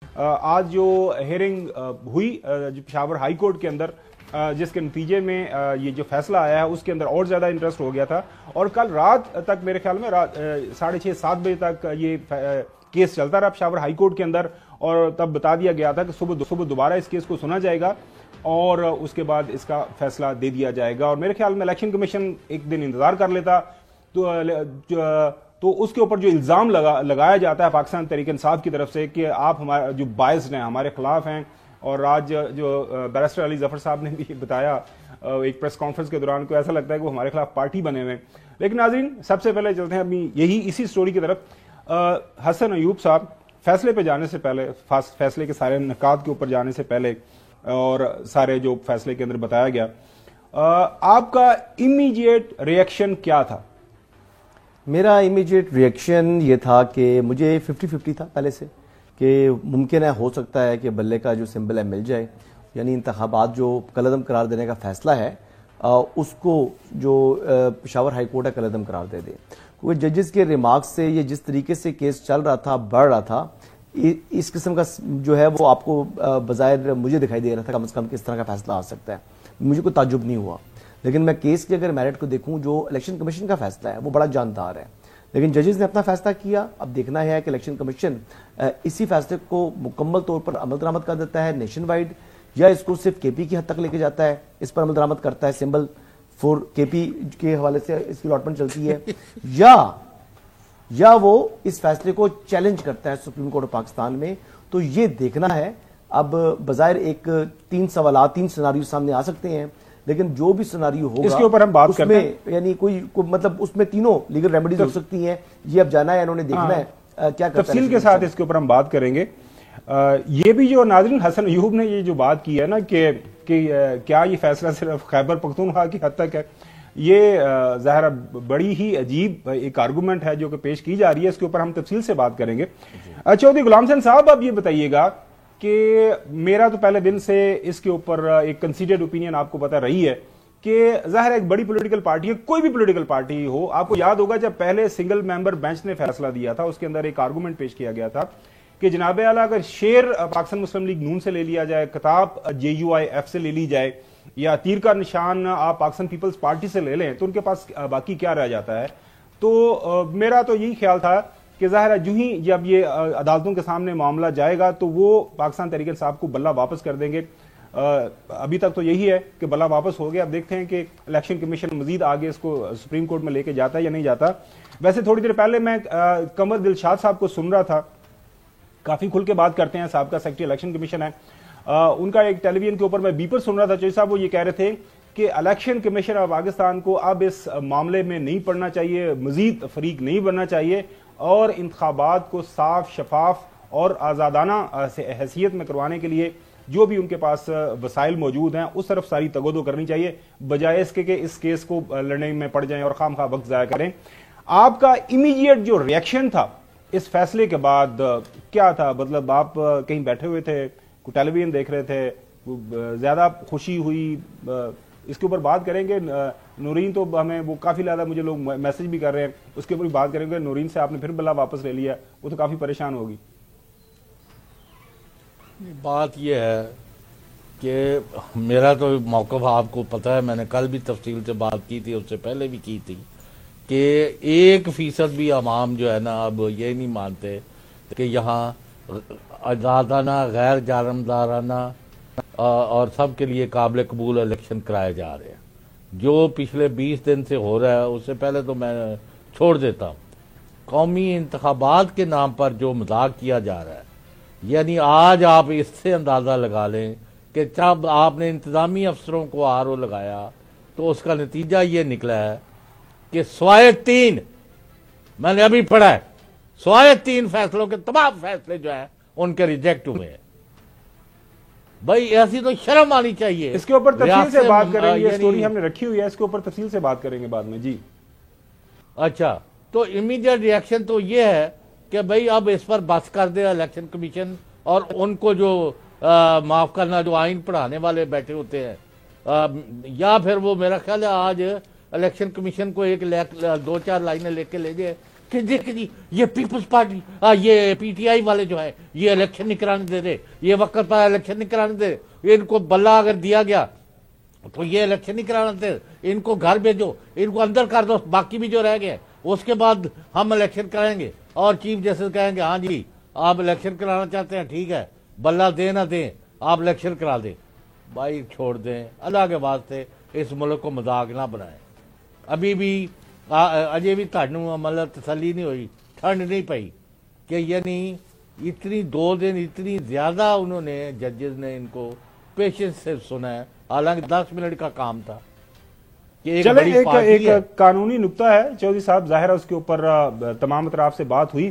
آج جو ہیئرنگ ہوئی جو پشاور ہائی کورٹ کے اندر، جس کے نتیجے میں یہ جو فیصلہ آیا ہے اس کے اندر اور زیادہ انٹرسٹ ہو گیا تھا، اور کل رات تک میرے خیال میں 6:30 7 بجے تک یہ کیس چلتا رہا پشاور ہائی کورٹ کے اندر، اور تب بتا دیا گیا تھا کہ صبح دوبارہ اس کیس کو سنا جائے گا اور اس کے بعد اس کا فیصلہ دے دیا جائے گا. اور میرے خیال میں الیکشن کمیشن ایک دن انتظار کر لیتا تو اس کے اوپر جو الزام لگایا جاتا ہے پاکستان تحریک انصاف کی طرف سے کہ آپ ہمارے جو باعث ہیں ہمارے خلاف ہیں، اور آج جو بیرسٹر علی ظفر صاحب نے بھی بتایا ایک پریس کانفرنس کے دوران کو ایسا لگتا ہے کہ وہ ہمارے خلاف پارٹی بنے ہوئے ہیں. لیکن ناظرین سب سے پہلے چلتے ہیں اپنی اسی سٹوری کی طرف. حسن ایوب صاحب فیصلے پہ جانے سے پہلے، فیصلے کے سارے نکات کے اوپر جانے سے پہلے اور سارے جو فیصلے کے اندر بتایا گیا، آپ کا امیڈیٹ ریئیکشن کیا تھا؟ میرا امیڈیٹ ریئیکشن یہ تھا کہ مجھے 50-50 تھا پہلے سے کہ ممکن ہے ہو سکتا ہے کہ بلے کا جو سمبل ہے مل جائے، یعنی انتخابات جو کالعدم قرار دینے کا فیصلہ ہے اس کو جو پشاور ہائی کورٹ ہے کالعدم قرار دے دے. کیونکہ ججز کے ریمارکس سے یہ جس طریقے سے کیس چل رہا تھا، بڑھ رہا تھا، اس قسم کا جو ہے وہ آپ کو بظاہر مجھے دکھائی دے رہا تھا کم از کم کس طرح کا فیصلہ آ سکتا ہے. مجھے کوئی تعجب نہیں ہوا، لیکن میں کیس کے اگر میرٹ کو دیکھوں جو الیکشن کمیشن کا فیصلہ ہے وہ بڑا جاندار ہے، لیکن ججز نے اپنا فیصلہ کیا. اب دیکھنا ہے کہ الیکشن کمیشن اسی فیصلے کو مکمل طور پر عمل درآمد کر دیتا ہے نیشن وائڈ، یا اس کو صرف کے پی کی حد تک لے کے جاتا ہے، اس پر عمل درآمد کرتا ہے، سمبل فور کے پی کے حوالے سے اس کی الاٹمنٹ چلتی ہے، یا وہ اس فیصلے کو چیلنج کرتا ہے سپریم کورٹ آف پاکستان میں. تو یہ دیکھنا ہے. اب بظاہر ایک 3 سوالات 3 سیناریو سامنے آ سکتے ہیں، لیکن جو بھی سیناریو ہوگا اس کے اوپر ہم بات کرتے ہیں، یعنی کوئی مطلب اس میں تینوں لیگل ریمیڈیز ہو سکتی ہیں. یہ اب جانا ہے، انہوں نے دیکھنا ہے کیا کرتا ہے. تفصیل کے ساتھ اس کے اوپر ہم بات کریں گے. یہ بھی جو ناظرین حسن ایوب نے یہ جو بات کی ہے نا کہ کیا یہ فیصلہ صرف خیبر پختونخوا کی حد تک ہے، یہ ظاہر بڑی ہی عجیب ایک آرگومنٹ ہے جو کہ پیش کی جا رہی ہے. اس کے اوپر ہم تفصیل سے بات کریں گے. چودھری غلام حسین صاحب اب یہ بتائیے گا کہ میرا تو پہلے دن سے اس کے اوپر ایک کنسیڈرڈ اوپینین آپ کو پتہ رہی ہے کہ ظاہر ایک بڑی پولیٹیکل پارٹی ہے، کوئی بھی پولیٹیکل پارٹی ہو، آپ کو یاد ہوگا جب پہلے سنگل ممبر بینچ نے فیصلہ دیا تھا اس کے اندر ایک آرگومنٹ پیش کیا گیا تھا کہ جناب اعلیٰ اگر شیر پاکستان مسلم لیگ نون سے لے لیا جائے، کتاب JUIF سے لے لی جائے، یا تیر کا نشان آپ پاکستان پیپلز پارٹی سے لے لیں تو ان کے پاس باقی کیا رہ جاتا ہے. تو میرا تو یہی خیال تھا کہ ظاہر ہے جو ہی جب یہ عدالتوں کے سامنے معاملہ جائے گا تو وہ پاکستان تحریک انصاف کو بلہ واپس کر دیں گے. ابھی تک تو یہی ہے کہ بلہ واپس ہو گیا. اب دیکھتے ہیں کہ الیکشن کمیشن مزید آگے اس کو سپریم کورٹ میں لے کے جاتا ہے یا نہیں جاتا. ویسے تھوڑی دیر پہلے میں قمر دلشاد صاحب کو سن رہا تھا، کافی کھل کے بات کرتے ہیں، سابقہ سیکرٹری الیکشن کمیشن ہے. ان کا ایک ٹیلی ویژن کے اوپر میں بیپر سن رہا تھا. چودھری صاحب وہ یہ کہہ رہے تھے کہ الیکشن کمیشن آف پاکستان کو اب اس معاملے میں نہیں پڑنا چاہیے، مزید فریق نہیں بننا چاہیے، اور انتخابات کو صاف، شفاف اور آزادانہ حیثیت میں کروانے کے لیے جو بھی ان کے پاس وسائل موجود ہیں اس طرف ساری تگودو کرنی چاہیے، بجائے اس کے کہ اس کیس کو لڑنے میں پڑ جائیں اور خام خواہ وقت ضائع کریں. آپ کا امیڈیٹ جو ریئیکشن تھا اس فیصلے کے بعد کیا تھا؟ مطلب آپ کہیں بیٹھے ہوئے تھے، کوئی ٹیلی ویژن دیکھ رہے تھے، زیادہ خوشی ہوئی؟ اس کے اوپر بات کریں گے. نورین تو ہمیں وہ کافی زیادہ مجھے لوگ میسج بھی کر رہے ہیں، اس کے اوپر بھی بات کریں گے. نورین سے آپ نے پھر بلا واپس لے لیا، وہ تو کافی پریشان ہوگی. بات یہ ہے کہ میرا تو موقف آپ کو پتہ ہے، میں نے کل بھی تفصیل سے بات کی تھی، اس سے پہلے بھی کی تھی کہ 1% بھی عوام جو ہے نا اب یہ نہیں مانتے کہ یہاں آزادانہ، غیر جانبدارانہ اور سب کے لیے قابل قبول الیکشن کرائے جا رہے ہیں. جو پچھلے 20 دن سے ہو رہا ہے اس سے پہلے تو میں چھوڑ دیتا ہوں. قومی انتخابات کے نام پر جو مذاق کیا جا رہا ہے، یعنی آج آپ اس سے اندازہ لگا لیں کہ جب آپ نے انتظامی افسروں کو RO لگایا تو اس کا نتیجہ یہ نکلا ہے کہ سوائے 3، میں نے ابھی پڑھا ہے، سوائے 3 فیصلوں کے تمام فیصلے جو ہیں ان کے ریجیکٹ ہوئے ہیں. بھائی ایسی تو شرم آنی چاہیے. اس کے اوپر تفصیل سے بات کریں گے، یہ سٹوری ہم نے رکھی ہوئی ہے، اس کے اوپر تفصیل سے بات کریں گے بعد میں. جی اچھا، تو امیڈیٹ ریئیکشن تو یہ ہے کہ بھئی اب اس پر بس کر دے الیکشن کمیشن، اور ان کو جو معاف کرنا جو آئین پڑھانے والے بیٹھے ہوتے ہیں، یا پھر وہ میرا خیال ہے آج الیکشن کمیشن کو 2-4 لائنیں لے کے لے جائے کہ دیکھ جی یہ پیپلز پارٹی یہ پی ٹی آئی والے جو ہے یہ الیکشن نہیں کرانے دے رہے، یہ وقت پر الیکشن نہیں کرانے دے رہے، ان کو بلہ اگر دیا گیا تو یہ الیکشن نہیں کرانا دے، ان کو گھر بھیجو، ان کو اندر کر دو، باقی بھی جو رہ گئے اس کے بعد ہم الیکشن کرائیں گے۔ اور چیف جسٹس کہیں گے ہاں جی آپ الیکشن کرانا چاہتے ہیں ٹھیک ہے، بلہ دیں نہ دیں آپ الیکشن کرا دیں۔ بھائی چھوڑ دیں، اللہ کے واسطے اس ملک کو مذاق نہ بنائیں۔ ابھی بھی اجے بھی تھانوں مطلب تسلی نہیں ہوئی، ٹھنڈ نہیں پئی کہ یعنی اتنی 2 دن اتنی زیادہ انہوں نے ججز نے ان کو پیشنس سے سنا ہے، حالانکہ 10 منٹ کا کام تھا کہ ایک چلیں بڑی پارٹی ہے۔ ایک قانونی نکتہ ہے چودھری صاحب، ظاہر ہے اس کے اوپر تمام اطراف سے بات ہوئی۔